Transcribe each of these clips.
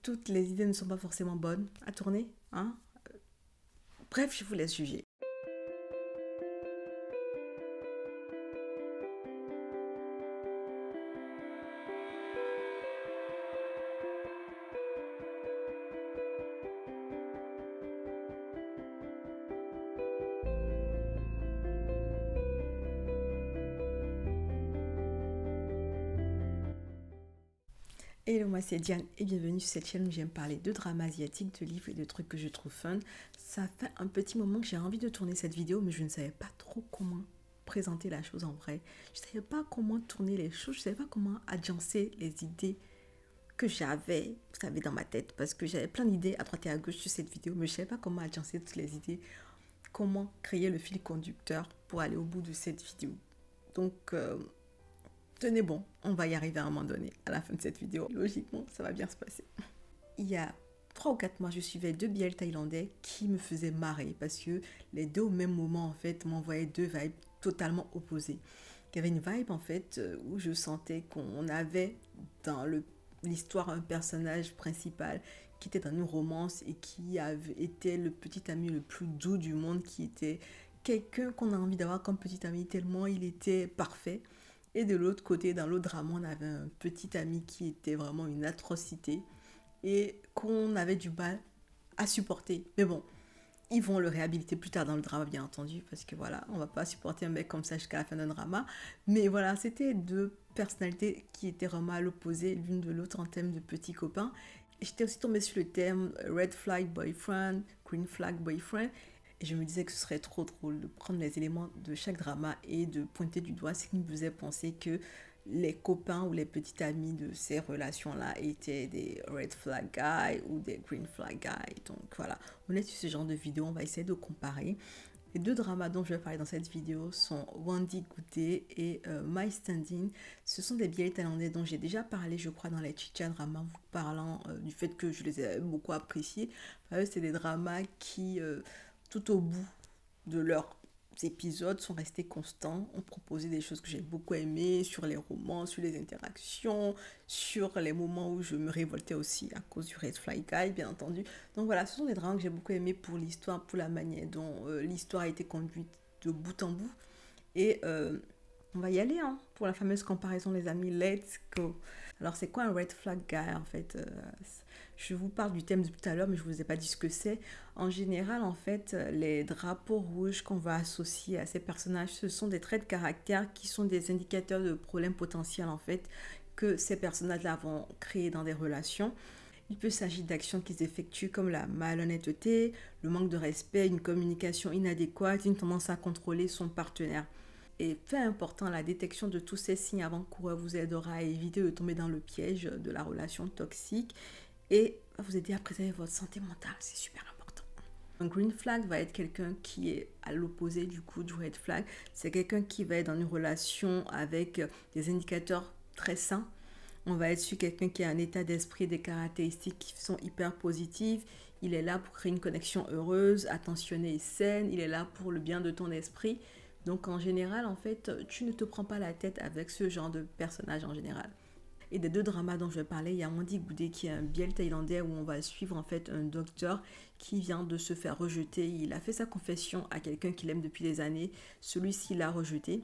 Toutes les idées ne sont pas forcément bonnes à tourner, hein. Bref, je vous laisse juger. Hello, moi c'est Diane et bienvenue sur cette chaîne où j'aime parler de dramas asiatiques, de livres et de trucs que je trouve fun. Ça fait un petit moment que j'ai envie de tourner cette vidéo, mais je ne savais pas trop comment présenter la chose en vrai. Je ne savais pas comment tourner les choses, je ne savais pas comment agencer les idées que j'avais, vous savez, dans ma tête, parce que j'avais plein d'idées à droite et à gauche sur cette vidéo, mais je ne savais pas comment agencer toutes les idées, comment créer le fil conducteur pour aller au bout de cette vidéo. Donc, tenez bon, on va y arriver à un moment donné, à la fin de cette vidéo. Logiquement, ça va bien se passer. Il y a 3 ou 4 mois, je suivais 2 BL thaïlandais qui me faisaient marrer parce que les deux au même moment, en fait, m'envoyaient 2 vibes totalement opposées. Il y avait une vibe, en fait, où je sentais qu'on avait dans l'histoire un personnage principal qui était dans une romance et qui était le petit ami le plus doux du monde, qui était quelqu'un qu'on a envie d'avoir comme petit ami tellement il était parfait. Et de l'autre côté, dans l'autre drame, on avait un petit ami qui était vraiment une atrocité et qu'on avait du mal à supporter. Mais bon, ils vont le réhabiliter plus tard dans le drama, bien entendu, parce que voilà, on va pas supporter un mec comme ça jusqu'à la fin d'un drama. Mais voilà, c'était deux personnalités qui étaient vraiment à l'opposé l'une de l'autre en termes de petits copains. J'étais aussi tombée sur le thème Red Flag Boyfriend, Green Flag Boyfriend. Et je me disais que ce serait trop drôle de prendre les éléments de chaque drama et de pointer du doigt ce qui me faisait penser que les copains ou les petits amis de ces relations-là étaient des red flag guys ou des green flag guys. Donc voilà, on est sur ce genre de vidéo, on va essayer de comparer. Les 2 dramas dont je vais parler dans cette vidéo sont Wandy Goodday et My Standing. Ce sont des billets thaïlandais dont j'ai déjà parlé, je crois, dans les Chicha dramas, vous parlant du fait que je les ai beaucoup appréciés. Enfin, c'est des dramas qui, tout au bout de leur épisodes sont restés constants, ont proposé des choses que j'ai beaucoup aimées sur les romans, sur les interactions, sur les moments où je me révoltais aussi à cause du Red Fly Guy, bien entendu. Donc voilà, ce sont des drames que j'ai beaucoup aimés pour l'histoire, pour la manière dont l'histoire a été conduite de bout en bout. Et on va y aller hein, pour la fameuse comparaison, les amis. Let's go. Alors, c'est quoi un red flag guy en fait Je vous parle du thème depuis tout à l'heure, mais je ne vous ai pas dit ce que c'est. En général, en fait, les drapeaux rouges qu'on va associer à ces personnages, ce sont des traits de caractère qui sont des indicateurs de problèmes potentiels en fait que ces personnages-là vont créer dans des relations. Il peut s'agir d'actions qu'ils effectuent comme la malhonnêteté, le manque de respect, une communication inadéquate, une tendance à contrôler son partenaire. Et fait important, la détection de tous ces signes avant-coureurs vous aidera à éviter de tomber dans le piège de la relation toxique et va vous aider à préserver votre santé mentale, c'est super important. Un green flag va être quelqu'un qui est à l'opposé du coup du red flag. C'est quelqu'un qui va être dans une relation avec des indicateurs très sains. On va être sur quelqu'un qui a un état d'esprit, des caractéristiques qui sont hyper positives. Il est là pour créer une connexion heureuse, attentionnée et saine. Il est là pour le bien de ton esprit. Donc en général, en fait, tu ne te prends pas la tête avec ce genre de personnage en général. Et des 2 dramas dont je vais parler, il y a Wandy Goodday qui est un biel thaïlandais où on va suivre en fait un docteur qui vient de se faire rejeter. Il a fait sa confession à quelqu'un qu'il aime depuis des années. Celui-ci l'a rejeté.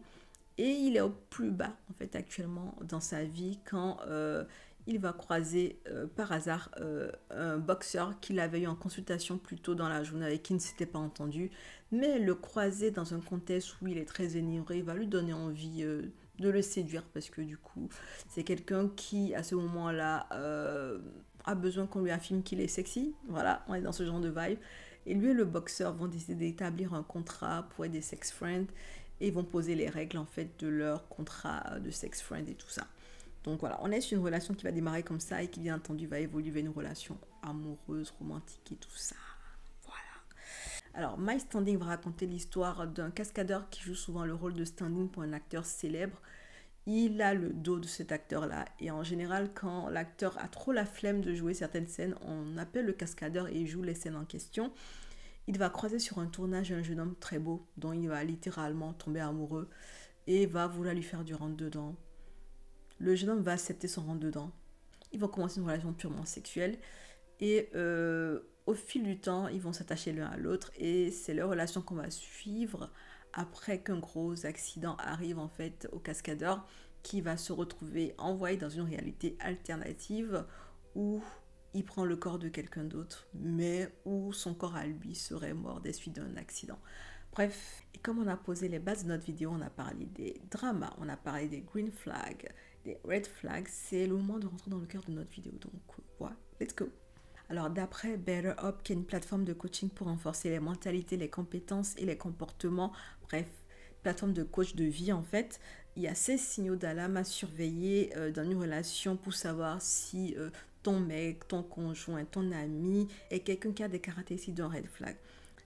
Et il est au plus bas en fait actuellement dans sa vie quand il va croiser par hasard un boxeur qu'il avait eu en consultation plus tôt dans la journée avec qui il ne s'était pas entendu, mais le croiser dans un contexte où il est très énivré va lui donner envie de le séduire parce que du coup c'est quelqu'un qui à ce moment-là a besoin qu'on lui affirme qu'il est sexy. Voilà, on est dans ce genre de vibe. Et lui et le boxeur vont décider d'établir un contrat pour être des sex friends et vont poser les règles en fait de leur contrat de sex friend et tout ça. Donc voilà, on est sur une relation qui va démarrer comme ça et qui bien entendu va évoluer vers une relation amoureuse, romantique et tout ça. Voilà. Alors, My Standing va raconter l'histoire d'un cascadeur qui joue souvent le rôle de stand-in pour un acteur célèbre. Il a le dos de cet acteur-là et en général, quand l'acteur a trop la flemme de jouer certaines scènes, on appelle le cascadeur et il joue les scènes en question. Il va croiser sur un tournage un jeune homme très beau dont il va littéralement tomber amoureux et va vouloir lui faire du rentre-dedans. Le jeune homme va accepter son rentre-dedans. Ils vont commencer une relation purement sexuelle et au fil du temps, ils vont s'attacher l'un à l'autre et c'est leur relation qu'on va suivre après qu'un gros accident arrive en fait au cascadeur qui va se retrouver envoyé dans une réalité alternative où il prend le corps de quelqu'un d'autre, mais où son corps à lui serait mort des suites d'un accident. Bref, et comme on a posé les bases de notre vidéo, on a parlé des dramas, on a parlé des green flags, des red flags, c'est le moment de rentrer dans le cœur de notre vidéo. Donc, voilà, let's go. Alors, d'après Better Up, qui est une plateforme de coaching pour renforcer les mentalités, les compétences et les comportements, bref, plateforme de coach de vie en fait, il y a 16 signaux d'alarme à surveiller dans une relation pour savoir si ton mec, ton conjoint, ton ami est quelqu'un qui a des caractéristiques d'un red flag.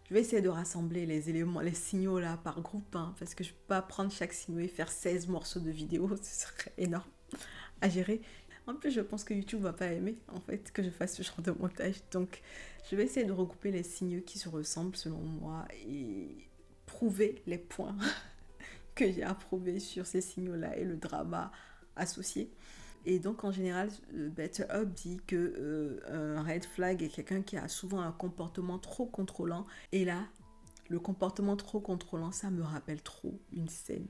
Je vais essayer de rassembler les éléments, les signaux là par groupe, hein, parce que je ne peux pas prendre chaque signal et faire 16 morceaux de vidéo, ce serait énorme à gérer. En plus, je pense que YouTube va pas aimer en fait que je fasse ce genre de montage. Donc, je vais essayer de regrouper les signaux qui se ressemblent selon moi et prouver les points que j'ai approuvés sur ces signaux-là et le drama associé. Et donc, en général, Better Up dit que un red flag est quelqu'un qui a souvent un comportement trop contrôlant. Et là, le comportement trop contrôlant, ça me rappelle trop une scène.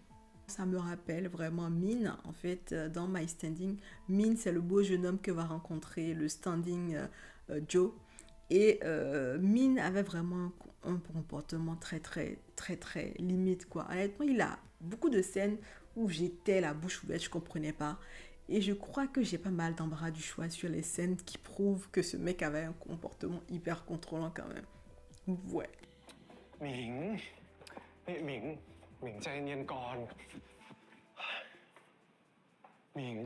Ça me rappelle vraiment Min, en fait, dans My Standing. Min, c'est le beau jeune homme que va rencontrer le Standing Joe. Et Min avait vraiment un comportement très limite, quoi. Honnêtement, il a beaucoup de scènes où j'étais la bouche ouverte, je comprenais pas. Et je crois que j'ai pas mal d'embarras du choix sur les scènes qui prouvent que ce mec avait un comportement hyper contrôlant quand même. Ouais. Ming, Ming, Ming, ใจเย็นก่อน Ming,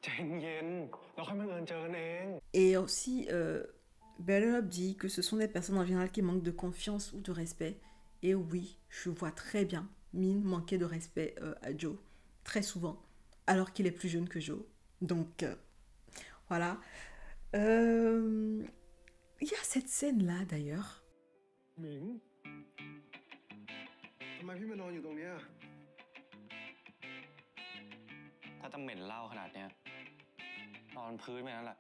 ใจเย็น เราค่อยมาเอิญเจอกันเอง Et aussi, Better Up dit que ce sont des personnes en général qui manquent de confiance ou de respect. Et oui, je vois très bien Min manquer de respect à Joe, très souvent, alors qu'il est plus jeune que Joe. Donc, voilà. Il y a cette scène-là, d'ailleurs. Ming, ทำไมพี่มานอนอยู่ตรงเนี้ย ถ้าต้องเหม็นเหล้าขนาดเนี้ย นอนพื้นไปนั่นแหละ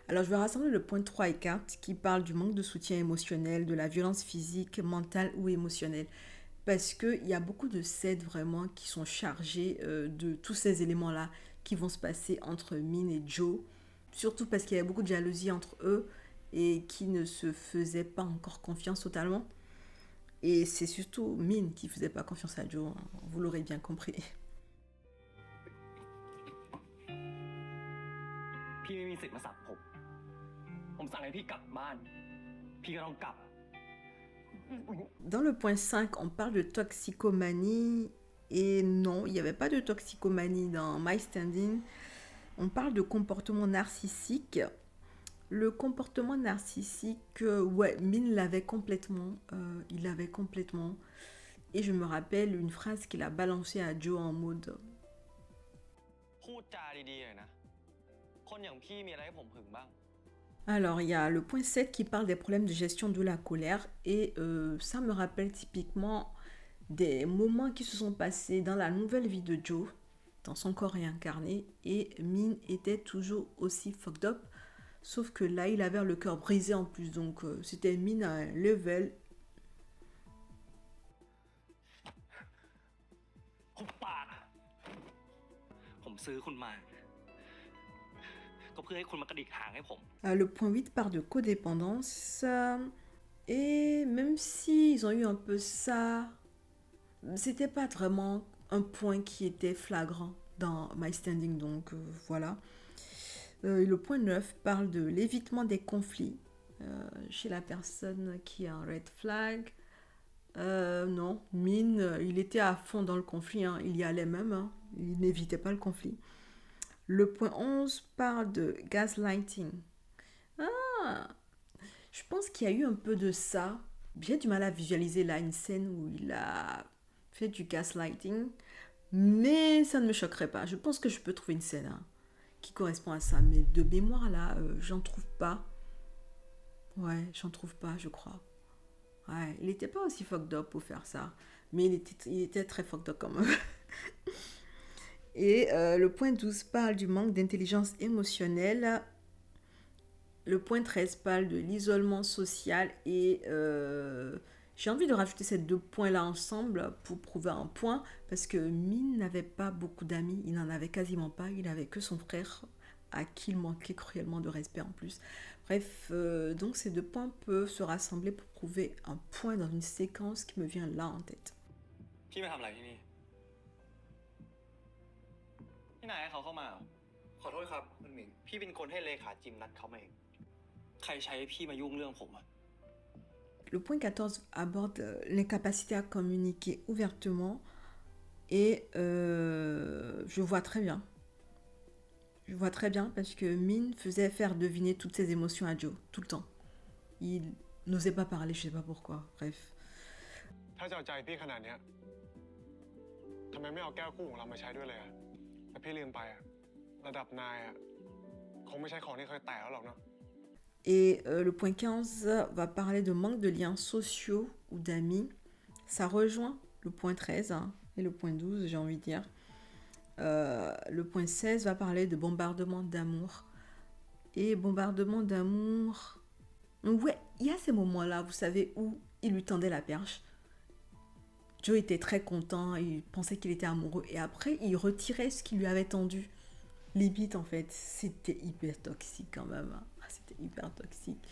Alors, je vais rassembler le point 3 et 4 qui parlent du manque de soutien émotionnel, de la violence physique, mentale ou émotionnelle. Parce qu'il y a beaucoup de scènes vraiment qui sont chargées de tous ces éléments-là qui vont se passer entre Min et Joe. Surtout parce qu'il y avait beaucoup de jalousie entre eux et qui ne se faisaient pas encore confiance totalement. Et c'est surtout Min qui ne faisait pas confiance à Joe, hein, vous l'aurez bien compris. พี่ไม่มีสิทธิ์มาสั่งผมสั่งให้พี่กลับบ้านพี่ก็ต้องกลับ Dans le point 5, on parle de toxicomanie. Et non, il n'y avait pas de toxicomanie dans My Standing. On parle de comportement narcissique. Le comportement narcissique, ouais, Min l'avait complètement. Il l'avait complètement. Et je me rappelle une phrase qu'il a balancée à Joe en mode... พูดจาดีๆหน่อยนะ คนอย่างพี่มีอะไรให้ผมผึ่งบ้าง Alors, il y a le point 7 qui parle des problèmes de gestion de la colère. Et ça me rappelle typiquement des moments qui se sont passés dans la nouvelle vie de Joe, dans son corps réincarné. Et Min était toujours aussi fucked up. Sauf que là, il avait le cœur brisé en plus. Donc, c'était Min à un level. หุบปากผมซื้อคุณมา ก็เพื่อให้คุณมากระดิกหางให้ผม Le point 8 parle de codépendance. Et même s'ils ont eu un peu ça, c'était pas vraiment un point qui était flagrant dans My Standing. Donc, voilà. Le point 9 parle de l'évitement des conflits chez la personne qui a un red flag. Non, Min, il était à fond dans le conflit, hein. Il y allait même, hein. Il n'évitait pas le conflit. Le point 11 parle de gaslighting. Ah, je pense qu'il y a eu un peu de ça. J'ai du mal à visualiser là une scène où il a fait du gaslighting, mais ça ne me choquerait pas. Je pense que je peux trouver une scène, hein, qui correspond à ça, mais de mémoire là, j'en trouve pas. Ouais, j'en trouve pas, je crois. Ouais, il n'était pas aussi fucked up pour faire ça, mais il était très fucked up quand même. Et le point 12 parle du manque d'intelligence émotionnelle. Le point 13 parle de l'isolement social et j'ai envie de rajouter ces deux points-là ensemble pour prouver un point parce que Min n'avait pas beaucoup d'amis, il n'en avait quasiment pas, il n'avait que son frère à qui il manquait cruellement de respect en plus. Bref, donc ces deux points peuvent se rassembler pour prouver un point dans une séquence qui me vient là en tête. พี่มาทำอะไรที่นี่ พี่นายให้เขาเข้ามาเหรอ ขอโทษครับคุณหมิง พี่เป็นคนให้เลขาจิมนัดเขามาเอง ใครใช้พี่มายุ่งเรื่องผมอะ Le point 14 aborde l'incapacité à communiquer ouvertement et je vois très bien. Je vois très bien parce que Min faisait faire deviner toutes ses émotions à Joe, tout le temps. Il n'osait pas parler, je sais pas pourquoi, bref. ถ้าจะเอาใจพี่ขนาดเนี้ยทำไมไม่เอาแก้วคู่ของเรามาใช้ด้วยเลยอะแต่พี่ลืมไปอะระดับนายอะคงไม่ใช่ของที่เคยแตะแล้วหรอกเนาะ Et le point 15 va parler de manque de liens sociaux ou d'amis. Ça rejoint le point 13 hein, et le point 12, j'ai envie de dire. Le point 16 va parler de bombardement d'amour. Et bombardement d'amour... Ouais, il y a ces moments-là, vous savez, où il lui tendait la perche. Joe était très content, il pensait qu'il était amoureux. Et après, il retirait ce qu'il lui avait tendu. Limite, en fait, c'était hyper toxique quand même. Hein. C'était hyper toxique.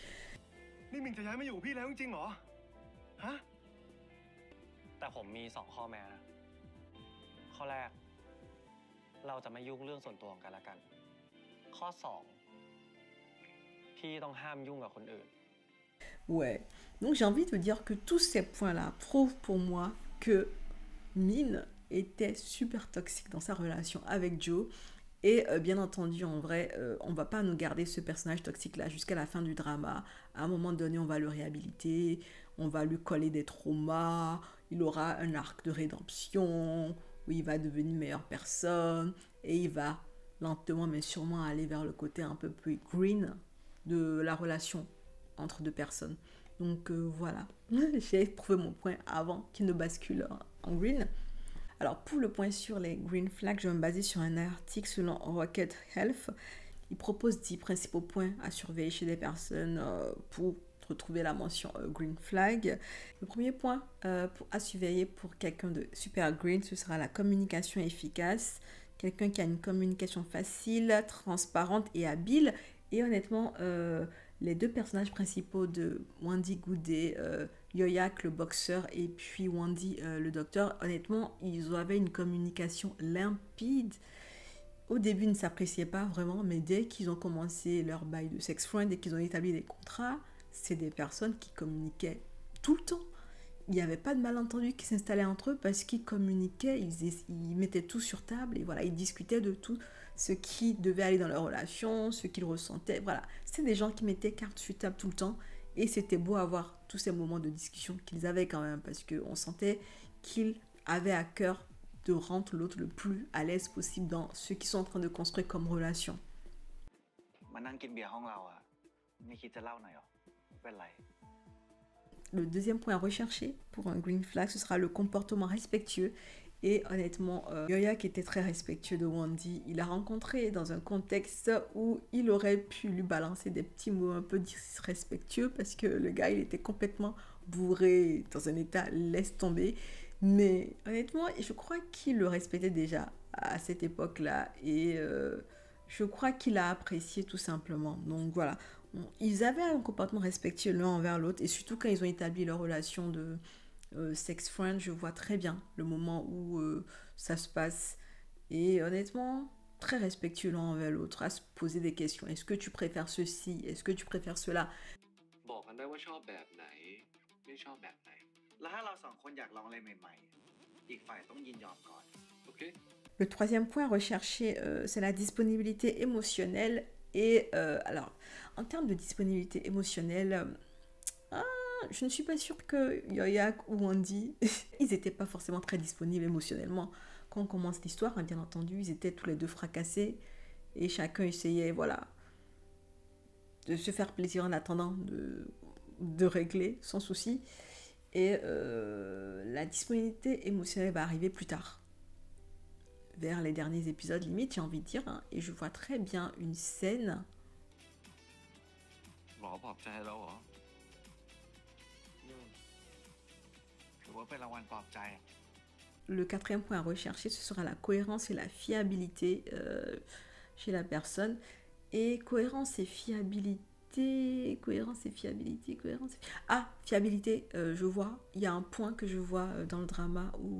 นี่มิงจะย้ายมาอยู่กับพี่แล้วจริงๆเหรอฮะ แต่ผมมี2 ข้อแม้นะ ข้อแรก เราจะไม่ยุ่งเรื่องส่วนตัวของกันและกัน ข้อ 2 พี่ต้องห้ามยุ่งกับคนอื่น Ouais. Donc j'ai envie de dire que tous ces points-là prouvent pour moi que Min était super toxique dans sa relation avec Joe. Et bien entendu, en vrai, on va pas nous garder ce personnage toxique-là jusqu'à la fin du drama. À un moment donné, on va le réhabiliter, on va lui coller des traumas, il aura un arc de rédemption, où il va devenir une meilleure personne, et il va lentement mais sûrement aller vers le côté un peu plus green de la relation entre deux personnes. Donc voilà, j'ai prouvé mon point avant qu'il ne bascule en green. Alors, pour le point sur les green flags, je vais me baser sur un article selon Rocket Health. Il propose 10 principaux points à surveiller chez des personnes pour retrouver la mention green flag. Le premier point à surveiller pour quelqu'un de super green, ce sera la communication efficace. Quelqu'un qui a une communication facile, transparente et habile. Et honnêtement, les deux personnages principaux de Wendy Goudet, Yoyak, le boxeur, et puis Wendy, le docteur, honnêtement, ils avaient une communication limpide. Au début, ils ne s'appréciaient pas vraiment, mais dès qu'ils ont commencé leur bail de sex friend et qu'ils ont établi des contrats, c'est des personnes qui communiquaient tout le temps. Il n'y avait pas de malentendu qui s'installait entre eux parce qu'ils communiquaient, ils mettaient tout sur table et voilà, ils discutaient de tout ce qui devait aller dans leur relation, ce qu'ils ressentaient. Voilà, c'est des gens qui mettaient carte sur table tout le temps et c'était beau avoir tous ces moments de discussion qu'ils avaient quand même parce qu'on sentait qu'ils avaient à cœur de rendre l'autre le plus à l'aise possible dans ce qu'ils sont en train de construire comme relation. Le deuxième point à rechercher pour un green flag, ce sera le comportement respectueux. Et honnêtement, Yoyak était très respectueux de Wendy. Il l'a rencontré dans un contexte où il aurait pu lui balancer des petits mots un peu disrespectueux parce que le gars, il était complètement bourré, dans un état laisse tomber. Mais honnêtement, je crois qu'il le respectait déjà à cette époque-là. Et je crois qu'il a apprécié tout simplement. Donc voilà, ils avaient un comportement respectueux l'un envers l'autre. Et surtout quand ils ont établi leur relation de sex friend, je vois très bien le moment où ça se passe. Et honnêtement, très respectueux l'un envers l'autre, à se poser des questions. Est-ce que tu préfères ceci? Est-ce que tu préfères cela? Le troisième point recherché, c'est la disponibilité émotionnelle. Et alors, en termes de disponibilité émotionnelle, je ne suis pas sûre que Yoyak ou Wendy, ils n'étaient pas forcément très disponibles émotionnellement. Quand on commence l'histoire, bien entendu, ils étaient tous les deux fracassés et chacun essayait, voilà, de se faire plaisir en attendant de régler sans souci. Et la disponibilité émotionnelle va arriver plus tard. vers les derniers épisodes, limite, j'ai envie de dire, hein, et je vois très bien une scène. หรอปลอบใจเราเหรอหรือว่าเป็นรางวัลปลอบใจ Le quatrième point à rechercher, ce sera la cohérence et la fiabilité chez la personne. Et cohérence et fiabilité, Ah, fiabilité, je vois, il y a un point que je vois dans le drama où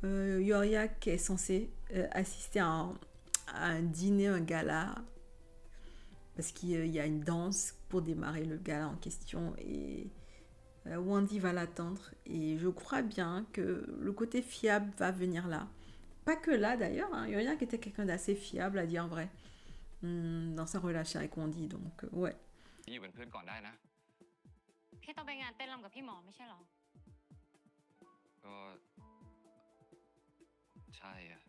Yoryak est censé assister à un dîner, un gala, parce qu'il y a une danse pour démarrer le gala en question et Wendy va l'attendre et je crois bien que le côté fiable va venir là. Pas que là d'ailleurs, hein, Yoryak était quelqu'un d'assez fiable à dire vrai dans sa relation avec Wendy, donc ouais. อยู่เป็นเพื่อนก่อนได้นะ พี่ต้องไปงานเต้นรำกับพี่หมอไม่ใช่เหรอ ก็ใช่อะ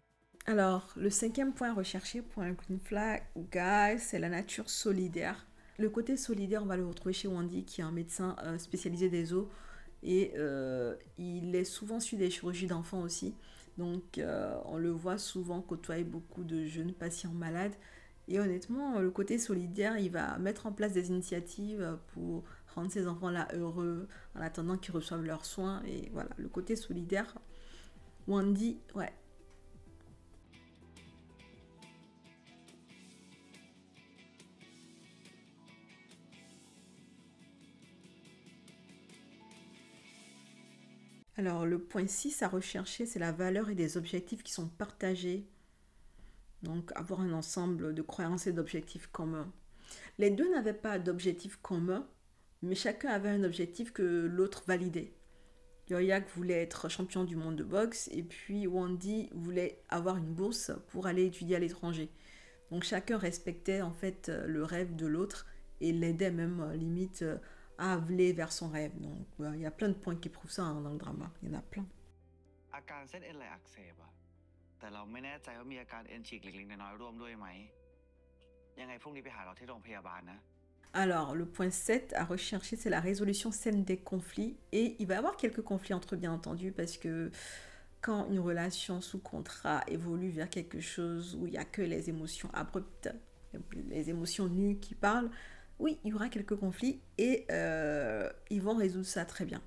Alors, le cinquième point recherché pour un green flag, guys, c'est la nature solidaire. Le côté solidaire, on va le retrouver chez Wendy, qui est un médecin spécialisé des os. Et il est souvent suivi des chirurgies d'enfants aussi. Donc, on le voit souvent côtoyer beaucoup de jeunes patients malades. Et honnêtement, le côté solidaire, il va mettre en place des initiatives pour rendre ces enfants-là heureux en attendant qu'ils reçoivent leurs soins. Et voilà, le côté solidaire, Wendy, ouais. Alors, le point 6 à rechercher, c'est la valeur et des objectifs qui sont partagés. Donc, avoir un ensemble de croyances et d'objectifs communs. Les deux n'avaient pas d'objectif commun, mais chacun avait un objectif que l'autre validait. Yoryak voulait être champion du monde de boxe et puis Wendy voulait avoir une bourse pour aller étudier à l'étranger. Donc, chacun respectait en fait le rêve de l'autre et l'aidait même limite à aller vers son rêve. Donc, il y a plein de points qui prouvent ça hein, dans le drama. Il y en a plein. อาการเส้นเอ็นไหลอักเสบอะแต่เราไม่แน่ใจว่ามีอาการเอ็นฉีกเล็กๆน้อยๆร่วมด้วยไหมยังไงพรุ่งนี้ไปหาเราที่โรงพยาบาลนะ Alors, le point 7 à rechercher, c'est la résolution saine des conflits. Et il va y avoir quelques conflits entre eux, bien entendu, parce que quand une relation sous contrat évolue vers quelque chose où il n'y a que les émotions abruptes, les émotions nues qui parlent, oui, il y aura quelques conflits et ils vont résoudre ça très bien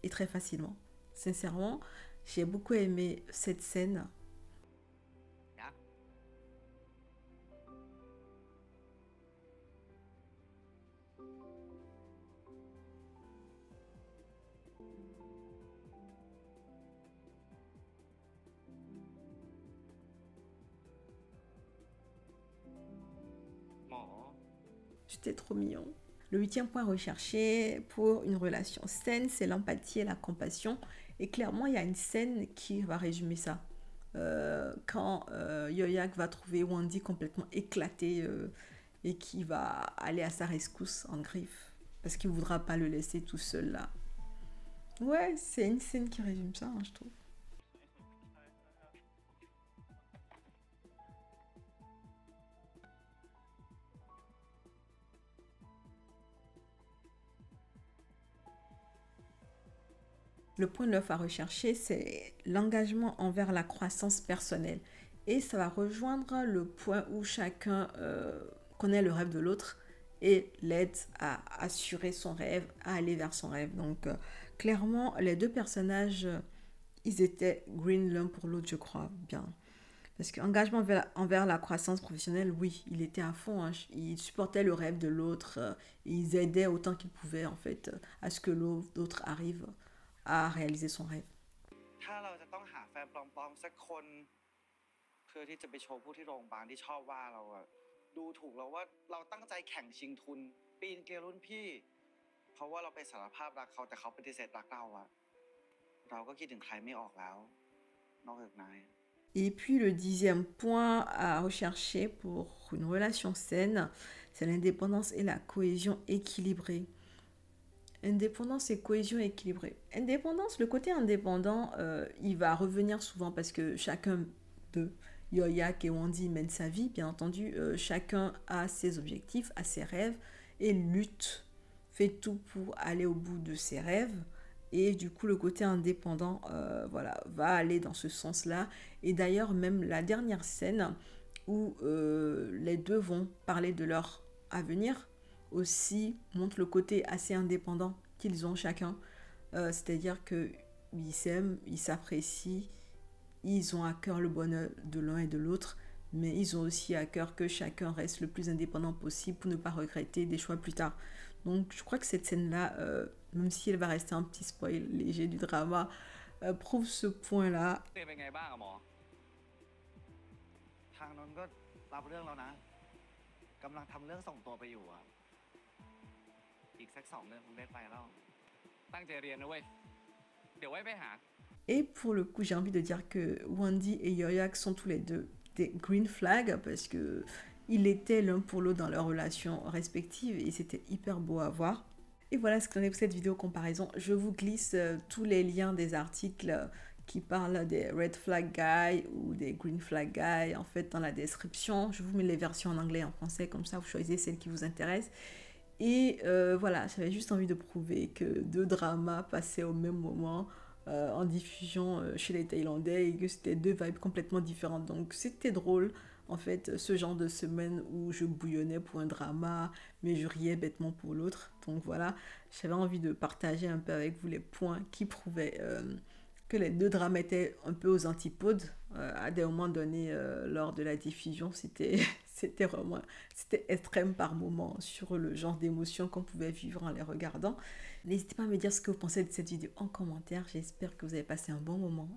et très facilement. Sincèrement, j'ai beaucoup aimé cette scène. C'était trop mignon. Le 8e point recherché pour une relation saine, c'est l'empathie et la compassion. Et clairement, il y a une scène qui va résumer ça. Quand Yoryak va trouver Wendy complètement éclatée et qui va aller à sa rescousse en griffe. Parce qu'il ne voudra pas le laisser tout seul là. Ouais, c'est une scène qui résume ça, hein, je trouve. Le point 9 à rechercher, c'est l'engagement envers la croissance personnelle. Et ça va rejoindre le point où chacun connaît le rêve de l'autre et l'aide à assurer son rêve, à aller vers son rêve. Donc, clairement, les deux personnages, ils étaient green l'un pour l'autre, je crois, bien. Parce qu'engagement envers la croissance professionnelle, oui, il était à fond. Hein. Il supportait le rêve de l'autre. Ils aidaient autant qu'ils pouvaient, en fait, à ce que l'autre arrive à réaliser son rêve. ถ้าเราจะต้องหาแฟนปลอมๆสักคนเพื่อที่จะไปโชว์ผู้ที่โรงพยาบาลที่ชอบว่าเราอะดูถูกเราว่าเราตั้งใจแข่งชิงทุนปีนเกลียวรุ่นพี่เพราะว่าเราไปสารภาพรักเขาแต่เขาปฏิเสธรักเราอะเราก็คิดถึงใครไม่ออกแล้วนอกจากนาย Et puis le 10e point à rechercher pour une relation saine, c'est l'indépendance et la cohésion équilibrée. Indépendance et cohésion équilibrée. Indépendance, le côté indépendant, il va revenir souvent parce que chacun d'eux, Yoryak et Wendy mènent sa vie, bien entendu. Chacun a ses objectifs, a ses rêves et lutte, fait tout pour aller au bout de ses rêves. Et du coup, le côté indépendant, voilà, va aller dans ce sens-là. Et d'ailleurs, même la dernière scène où les deux vont parler de leur avenir aussi montre le côté assez indépendant qu'ils ont chacun. C'est-à-dire qu'ils s'aiment, ils s'apprécient, ils ont à cœur le bonheur de l'un et de l'autre, mais ils ont aussi à cœur que chacun reste le plus indépendant possible pour ne pas regretter des choix plus tard. Donc je crois que cette scène-là, même si elle va rester un petit spoil léger du drama, prouve ce point-là. เป็นไงบ้างอะหมอ ทางนนท์ก็รับเรื่องแล้วนะกำลังทำเรื่องส่งตัวไปอยู่อะอีกสัก2 เดือนคงได้ไปแล้ว ตั้งใจเรียนนะเว้ย เดี๋ยวไว้ไปหา Et pour le coup, j'ai envie de dire que Wendy et Yoyak sont tous les deux des green flags parce que ils étaient l'un pour l'autre dans leur relation respective et c'était hyper beau à voir. Et voilà ce qu'on est pour cette vidéo comparaison. Je vous glisse tous les liens des articles qui parlent des red flag guys ou des green flag guys en fait dans la description. Je vous mets les versions en anglais et en français, comme ça vous choisissez celle qui vous intéresse. Et voilà, j'avais juste envie de prouver que deux dramas passaient au même moment en diffusion chez les Thaïlandais et que c'était deux vibes complètement différentes. Donc c'était drôle en fait ce genre de semaine où je bouillonnais pour un drama mais je riais bêtement pour l'autre. Donc voilà, j'avais envie de partager un peu avec vous les points qui prouvaient que les deux dramas étaient un peu aux antipodes à des moments donnés lors de la diffusion. C'était extrême par moments sur le genre d'émotions qu'on pouvait vivre en les regardant. N'hésitez pas à me dire ce que vous pensez de cette vidéo en commentaire. J'espère que vous avez passé un bon moment.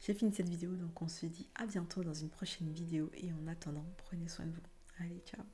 J'ai fini cette vidéo, donc on se dit à bientôt dans une prochaine vidéo. Et en attendant, prenez soin de vous. Allez, ciao!